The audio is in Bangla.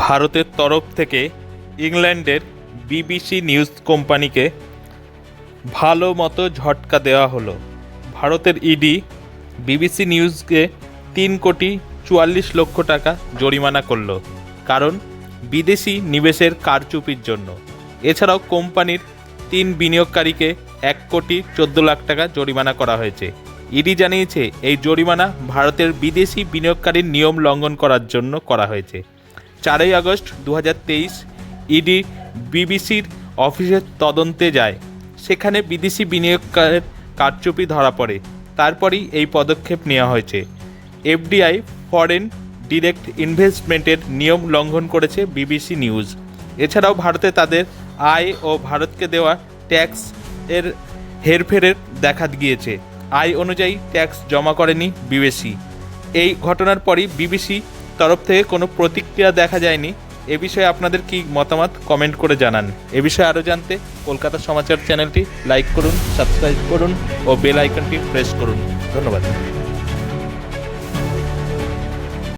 ভারতের তরফ থেকে ইংল্যান্ডের বিবিসি নিউজ কোম্পানিকে ভালো মতো ঝটকা দেওয়া হলো। ভারতের ইডি বিবিসি নিউজকে 3,44,00,000 টাকা জরিমানা করল, কারণ বিদেশি নিবেশের কারচুপির জন্য। এছাড়াও কোম্পানির 3 বিনিয়োগকারীকে 1,14,00,000 টাকা জরিমানা করা হয়েছে। ইডি জানিয়েছে এই জরিমানা ভারতের বিদেশি বিনিয়োগকারীর নিয়ম লঙ্ঘন করার জন্য করা হয়েছে। 4 আগস্ট 2023 ইডি বিবিসির অফিসের তদন্তে যায়। সেখানে বিদেশি বিনিয়োগকারীর কারচুপি ধরা পড়ে। তারপরই এই পদক্ষেপ নেওয়া হয়েছে। এফডিআই ফরেন ডিরেক্ট ইনভেস্টমেন্টের নিয়ম লঙ্ঘন করেছে বিবিসি নিউজ। এছাড়াও ভারতে তাদের আয় ও ভারতকে দেওয়া ট্যাক্স এর হেরফেরের দেখা গিয়েছে। আয় অনুযায়ী ট্যাক্স জমা করেনি বিবিসি। এই ঘটনার পরই বিবিসি তরফ থেকে কোনো প্রতিক্রিয়া দেখা যায়নি। এ বিষয়ে আপনাদের কি মতামত কমেন্ট করে জানান। এ বিষয়ে আরও জানতে কলকাতা সমাচার চ্যানেলটি লাইক করুন, সাবস্ক্রাইব করুন ও বেল আইকনটি প্রেস করুন। ধন্যবাদ।